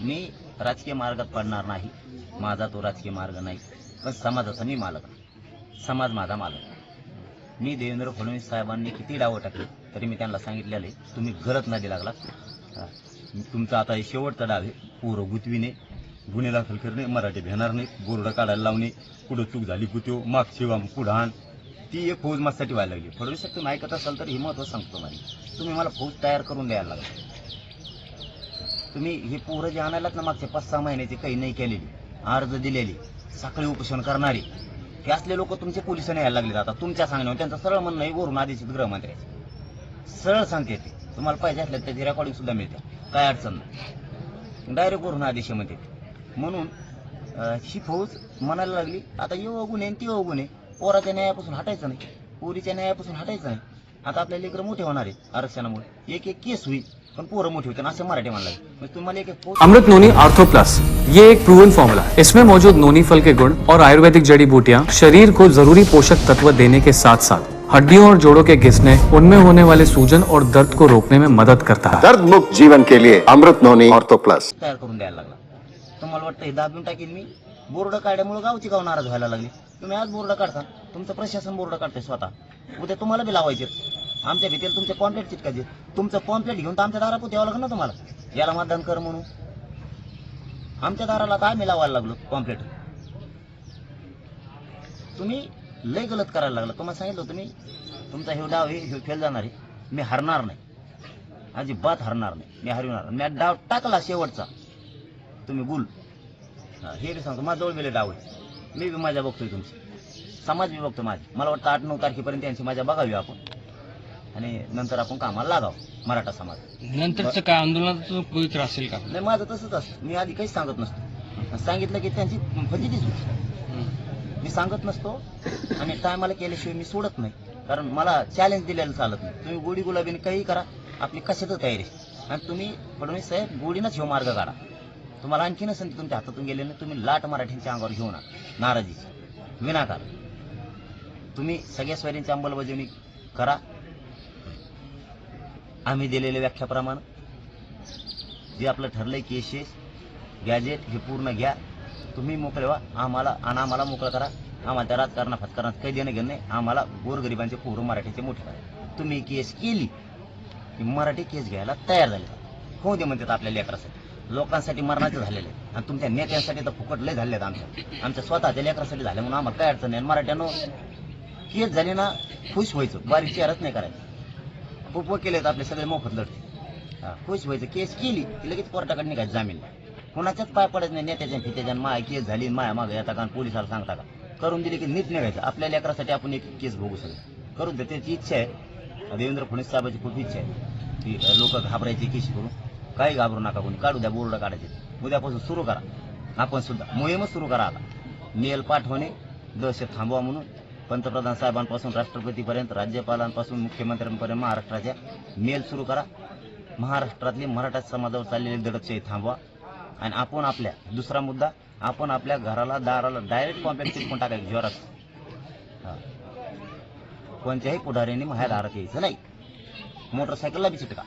मी राजकीय मार्गात पडणार नाही, माझा तो राजकीय मार्ग नाही, पण समाजाचा मी मालक आहे. समाज माझा मालक आहे. मी देवेंद्र फडणवीस साहेबांनी किती डावं टाकले तरी मी त्यांना सांगितलेलं आहे, तुम्ही गलत नदी लागला. तुमचा आता हे शेवटचा डाव आहे, पोरं गुतविणे, गुन्हे दाखल करणे, मराठी भेणार नाही, बोर्ड काढायला लावणे, कुठं चूक झाली कुठं मागची पुढाण, ती एक फौज माझ्यासाठी व्हायला लागली. फडणवीस साहेब तुम्ही ऐकत असाल तर ही महत्व सांगतो माझी, तुम्ही मला फौज तयार करून द्यायला लागला. तुम्ही हे पोरं जे आणायलात ना मागच्या 5-6 महिन्याची काही नाही केलेली, अर्ज दिलेली, साखळी उपोषण करणारी, हे असले लोक तुमचे पोलिसांनी यायला लागले. आता तुमच्या सांगण्यावर त्यांचं सरळ म्हणणं आहे, वरून आदेशित गृहमंत्र्याचे सरळ सांगते ते, तुम्हाला पाहिजे असल्या त्याची रेकॉर्डिंग सुद्धा मिळते, काय अडचण नाही, डायरेक्ट वरून आदेश म्हणते. म्हणून ही फौज म्हणायला लागली आता ये गुन्हे ती गुन्हे, पोराच्या न्यायापासून हटायचं नाही, पोरीच्या न्यायापासून हटायचं नाही. आता आपल्या लेकरं मोठे होणार आहे आरक्षणामुळे, एक एक केस होईल पण पोरं मोठी होते असं मराठी म्हणलं. म्हणजे तुम्हाला एक अमृत नोनी आर्थो प्लस, ये एक प्रूवन फॉर्मूला है। इसमें मौजूद नोनी फल के गुण और आयुर्वेदिक जड़ी बूटियां शरीर को जरूरी पोषक तत्व देने के साथ साथ हड्डियों और जोड़ों के घिसने, उनमें होने वाले सूजन और दर्द को रोकने में मदद करता है। दर्द मुक्त जीवन के लिए अमृत नोनी ऑर्थो प्लस तयार करून द्यायला लागला. तुम्हाला वाटतं हे दाबून टाकीन मी, बोर्ड काढल्यामुळे गावची गाव नाराज व्हायला लागली. तुम्ही आज बोर्ड काढता, तुमचं प्रशासन बोर्ड काढते स्वतः, उद्या तुम्हाला बी लावायचे. आमच्या भीतीला तुमचे पॉम्पलेट चिटकायचे, तुमचं पॉम्पलेट घेऊन तर आमच्या दारापोत यावं लागलं ना तुम्हाला, याला मतदान कर म्हणून. आमच्या दाराला काय मी लावायला लागलो पॉम्पलेट. तुम्ही लय गलत करायला लागला. तुम्हाला सांगितलं तुम्ही तुमचा हे डाव हे फेल जाणार आहे, मी हरणार नाही, अजिबात हरणार नाही, मी हरवणार. मी डाव टाकला शेवटचा, तुम्ही गुल. हे बी सांगतो माझ्या जवळ गेले डाव आहे, मी बी माझ्या बघतोय, तुमची समाज बी बघतो माझी. मला वाटतं 8-9 तारखेपर्यंत यांची माझ्या बघावी आपण, आणि नंतर आपण कामाला लागावं मराठा समाज. नंतरचं काय आंदोलनाचं पवित्र असेल का? नाही, माझं तसंच असतं, मी आधी काहीच सांगत नसतो. सांगितलं की त्यांची फजितीच होती, मी सांगत नसतो. आणि टायमाला केल्याशिवाय मी सोडत नाही, कारण मला चॅलेंज दिलेलं चालत नाही. तुम्ही गोडी गुलाबीने काही करा, आपली कशातच तयारी. आणि तुम्ही फडणवीस साहेब गोडीनंच ह्यो मार्ग काढा. तुम्हाला आणखी नसेल तुमच्या हातातून गेले नाही, तुम्ही लाट मराठींच्या अंगावर घेऊन नाराजीची विनाकारण. तुम्ही सगळ्या स्वैरींची अंमलबजावणी करा, आम्ही दिलेल्या व्याख्याप्रमाणे. जे आपलं ठरलंय केसेस गॅजेट हे पूर्ण घ्या, तुम्ही मोकळे व्हा, आम्हाला मोकळं करा. आम्हाला त्या राजकारणा फटकारणात काही देणं घेणं नाही. आम्हाला गोरगरिबांचे पोरं मराठीचे मोठे करा. तुम्ही केस केली की मराठी केस घ्यायला तयार झाले, होऊ दे म्हणतात आपल्या लेकरासाठी. लोकांसाठी मरणाचे झालेले आहेत, आणि तुमच्या नेत्यांसाठी तर फुकट लय झाले आहेत. आमच्या स्वतःच्या लेकरासाठी झाले म्हणून आम्हाला काय अडचण नाही. मराठ्यानं केस झाली ना खुश व्हायचं, बारीक चेहराच नाही करायचं. खूप वकील आहेत आपले सगळे मोफत लढते, खुश व्हायचं. केस केली की लगेच कोर्टाकडे निघायचं जामीन, कुणाच्याच पाय पडत नाही. नेत्याच्या फित्याच्या माया केस झाली, माया मागे येता का पोलिसाला सांगता का, करून दिली की नीट निघायचं. आपल्या लेकरासाठी आपण एक केस भोगू सगळं करून दे, त्याची इच्छा आहे. देवेंद्र फडणवीस साहेबांची खूप इच्छा आहे की लोक घाबरायची केस करून. काही घाबरू नका, कोणी काढू द्या, बोर्ड काढायचे. उद्यापासून सुरू करा, आपण सुद्धा मोहीमच सुरू करा. आता मेल पाठवणे, दहशत थांबवा म्हणून. पंतप्रधान साहेबांपासून राष्ट्रपतीपर्यंत, राज्यपालांपासून मुख्यमंत्र्यांपर्यंत महाराष्ट्राच्या मेल सुरू करा. महाराष्ट्रातली मराठा समाजावर चाललेली दडपशाही थांबवा. आणि आपण आपल्या दुसरा मुद्दा, आपण आपल्या घराला दाराला डायरेक्ट कॉम्पॅक्ट चिटकून टाकायचं जोरात. कोणत्याही पुढाऱ्यांनी माझ्या दारात यायचं नाही, मोटरसायकलला बी चिटका.